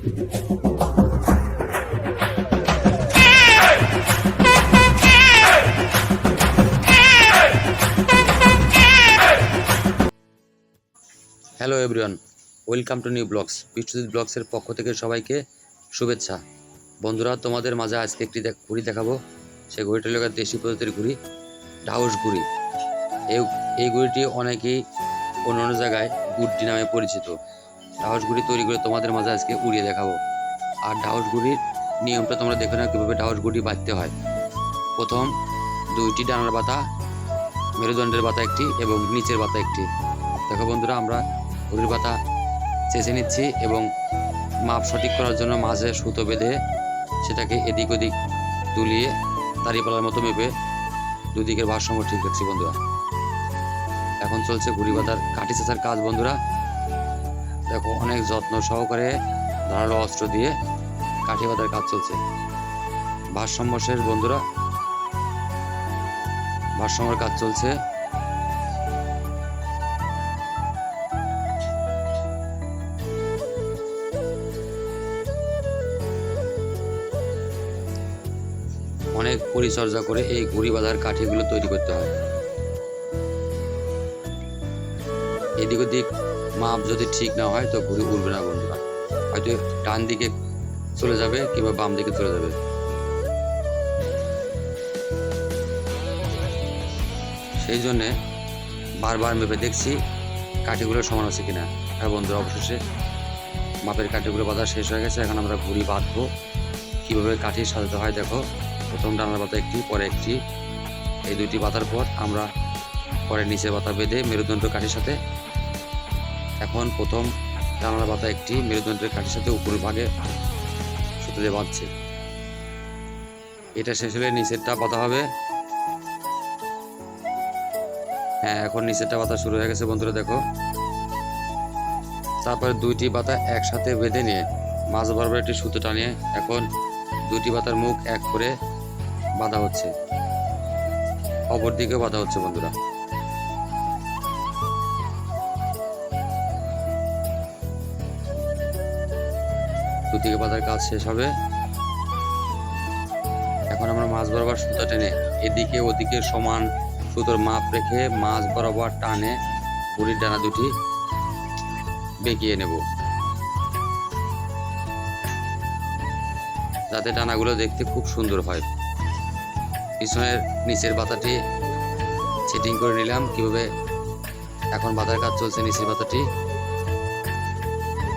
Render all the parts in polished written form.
Hello everyone, welcome to new blogs. Biswajit ব্লগসের পক্ষ থেকে সবাইকে শুভেচ্ছা। বন্ধুরা, তোমাদের মাঝে আজকে একটি ঘুড়ি দেখাবো। সেই ঘুড়িটা হলো দেশি প্রজাতির ঘুড়ি, ঢাউস ঘুড়ি। এই ঘুড়িটি অনেকেই অন্য অন্য জায়গায় গুড্ডি নামে পরিচিত। ঢাউস ঘুড়ি তৈরি করে তোমাদের মাঝে আজকে উড়িয়ে দেখাবো। আর ঢাউস ঘুড়ির নিয়মটা তোমরা দেখে নাও কীভাবে ঢাউস ঘুড়ি বাঁধতে হয়। প্রথম দুইটি ডানার পাতা, মেরুদণ্ডের পাতা একটি এবং নিচের পাতা একটি। দেখো বন্ধুরা, আমরা ঘুড়ির পাতা চেঁচে নিচ্ছি এবং মাপ সঠিক করার জন্য মাঝে সুতো বেঁধে সেটাকে এদিক ওদিক দুলিয়ে দাঁড়িপালার মতো মেপে দুদিকের ভারসাম্য ঠিক রাখছি। বন্ধুরা, এখন চলছে ঘুড়ি বাঁধার কাঠি চেঁচার কাজ। বন্ধুরা দেখো, অনেক যত্ন সহকারে ধারালো অস্ত্র দিয়ে কাঠি বাঁধার কাজ চলছে। ভারসাম্য শেষ বন্ধুরা, ভারসাম্যের কাজ চলছে। অনেক পরিচর্যা করে এই ঘুড়ি বাঁধার কাঠিগুলো তৈরি করতে হয়। এদিক ওদিক মাপ যদি ঠিক না হয় তো ঘুড়ি উড়বে না বন্ধুরা, হয়তো ডান দিকে চলে যাবে কিংবা বাম দিকে চলে যাবে। সেই জন্যে বারবার মেপে দেখছি কাঠিগুলো সমান আছে কিনা। হ্যাঁ বন্ধুরা, অবশেষে মাপের কাঠিগুলো বাঁধা শেষ হয়ে গেছে। এখন আমরা ঘুড়ি বাঁধবো। কীভাবে কাঠি সাজাতে হয় দেখো, প্রথম ডানার পাতা একটি, পরে একটি, এই দুইটি বাঁধার পর আমরা পরে নিচের পাতা বেঁধে মেরুদণ্ড কাঠির সাথে, এখন প্রথম ডানার পাতা একটি, মেরুদণ্ডের কাঠির সাথে উপরের ভাগে সুতো দিয়ে বাঁধছে। এটা শেষ হলে নিচেরটা বাঁধা হবে। হ্যাঁ, এখন নিচেরটা বাঁধা শুরু হয়ে গেছে বন্ধুরা দেখো। তারপরে দুইটি পাতা একসাথে বেঁধে নিয়ে মাঝ বরাবর একটি সুতো টানিয়ে এখন দুটি পাতার মুখ এক করে বাঁধা হচ্ছে, অপর দিকেও বাঁধা হচ্ছে বন্ধুরা। দুদিকে বাঁধার কাজ শেষ হবে। এখন আমরা মাঝ বরাবর সুতো টেনে এদিকে ওদিকে সমান সুতোর মাপ রেখে মাঝ বরাবর টানে ঘুড়ির ডানা দুটি বেঁকিয়ে নেব, যাতে ডানাগুলো দেখতে খুব সুন্দর হয়। পিছনের নিচের পাতাটি সেটিং করে নিলাম কিভাবে। এখন বাঁধার কাজ চলছে নিচের পাতাটি।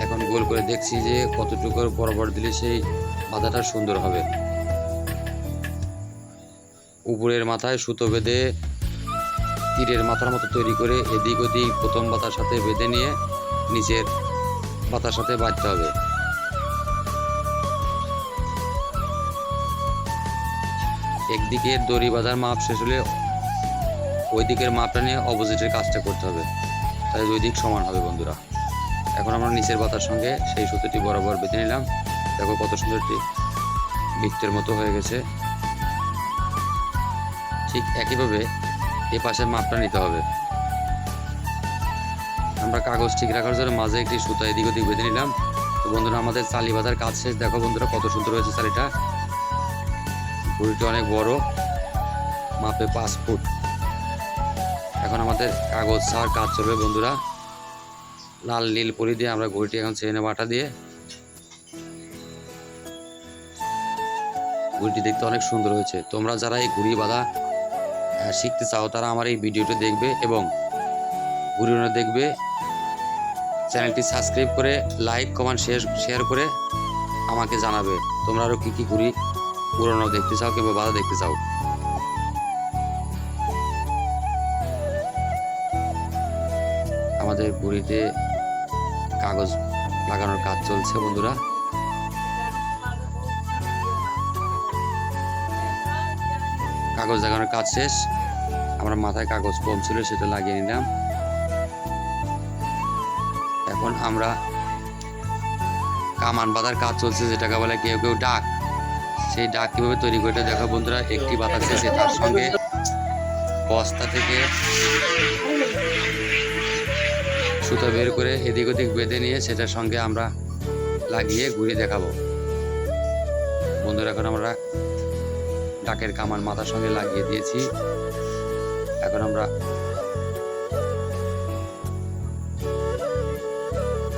এখন গোল করে দেখছি যে কতটুকু বরাবর দিলে সেই বাঁধাটা সুন্দর হবে। উপরের মাথায় সুতো বেঁধে তীরের মাথার মতো তৈরি করে এদিক ওদিক প্রথম পাতার সাথে বেঁধে নিয়ে নিচের পাতার সাথে বাঁধতে হবে। একদিকে দড়ি বাঁধার মাপ শেষ হলে ওই দিকের মাপটা নিয়ে অপোজিটের কাজটা করতে হবে, তাই দুই দিক সমান হবে বন্ধুরা। এখন আমরা নিচের পাতার সঙ্গে সেই সুতোটি বরাবর বেঁধে নিলাম। দেখো কত সুন্দর একটি বৃত্তের মতো হয়ে গেছে। ঠিক একইভাবে এ পাশের মাপটা নিতে হবে। আমরা কাগজ ঠিক রাখার জন্য মাঝে একটি সুতা এদিক ওদিক বেঁধে নিলাম। তো বন্ধুরা, আমাদের চালি বাঁধার কাজ শেষ। দেখো বন্ধুরা, কত সুন্দর হয়েছে চালিটা। ঘুড়িটি অনেক বড়, মাপে 5 ফুট। এখন আমাদের কাগজ ছাড়ার কাজ চলবে বন্ধুরা। লাল নীল পলি দিয়ে আমরা ঘুড়িটি এখন ছেড়ে নেব আটা দিয়ে। ঘুড়িটি দেখতে অনেক সুন্দর হয়েছে। তোমরা যারা এই ঘুড়ি বাঁধা শিখতে চাও তারা আমার এই ভিডিওটি দেখবে এবং ঘুড়ি উড়ানো দেখবে। চ্যানেলটি সাবস্ক্রাইব করে লাইক কমেন্ট শেয়ার করে আমাকে জানাবে তোমরা আরও কী কী ঘুড়ি উড়ানো দেখতে চাও কিংবা বাঁধা দেখতে চাও। আমাদের ঘুড়িতে কাগজ লাগানোর কাজ চলছে বন্ধুরা। কাগজ লাগানোর কাজ শেষ। আমরা মাথায় কাগজ কম ছিল সেটা লাগিয়ে নিলাম। এখন আমরা কামান বাঁধার কাজ চলছে, যেটাকে বলে কেউ কেউ ডাক। সেই ডাক কিভাবে তৈরি করে দেখো বন্ধুরা। একটি বাতা শেষে তার সঙ্গে বস্তা থেকে সুতো বের করে এদিক ওদিক বেঁধে নিয়ে সেটার সঙ্গে আমরা লাগিয়ে ঘুরিয়ে দেখাবো। বন্ধুরা এখন আমরা ডাকের কামান মাথার সঙ্গে লাগিয়ে দিয়েছি। এখন আমরা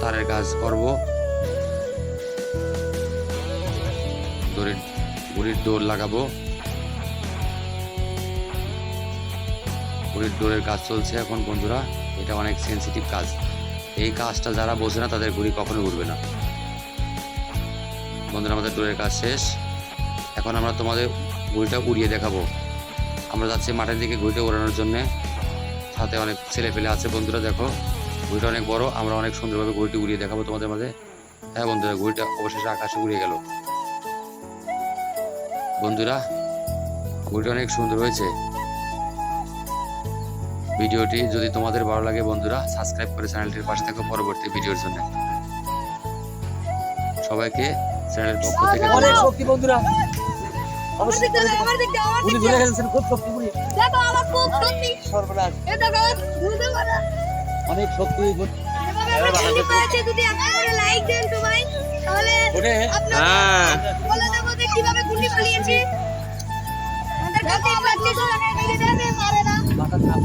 তারের কাজ করব। ঘুড়ির দৌড় লাগাবো। ঘুড়ির দৌড়ের কাজ চলছে এখন বন্ধুরা। এটা অনেক সেন্সিটিভ কাজ। এই কাজটা যারা বোঝে না তাদের ঘুড়ি কখনো উড়বে না। বন্ধুরা আমাদের দৌড়ের কাজ শেষ। এখন আমরা তোমাদের ঘুড়িটা উড়িয়ে দেখাবো। আমরা যাচ্ছি মাঠের দিকে ঘুড়িটা ওড়ানোর জন্য। সাথে অনেক ছেলে পেলে আছে। বন্ধুরা দেখো ঘুড়িটা অনেক বড়। আমরা অনেক সুন্দরভাবে ঘুড়িটি উড়িয়ে দেখাবো তোমাদের মাঝে। হ্যাঁ বন্ধুরা, ঘুড়িটা অবশেষে আকাশে উড়ে গেল। বন্ধুরা ঘুড়িটা অনেক সুন্দর হয়েছে। ভিডিওটি যদি তোমাদের ভালো লাগে বন্ধুরা, সাবস্ক্রাইব করে চ্যানেলটির পাশে থাকো পরবর্তী ভিডিওর জন্য। সবাইকে চ্যানেলের পক্ষ থেকে অনেক শক্তি বন্ধুরা। আমার দিক থেকে উনি ধরে গেছেন খুব শক্তি উনি। দেখো আমার খুব শক্তি সর্বনাশ, এটা গাছ বুঝতে পারা অনেক শক্তি। এভাবে আমরা গুলি করেছি। যদি আপনারা লাইক দেন তো ভাই, তাহলে আপনারা বলে দেবো যে কিভাবে গুলি চালিয়েছি। আমাদের কাছে প্র্যাকটিস করে মেরে দেবে পারে না। মাথা খারাপ।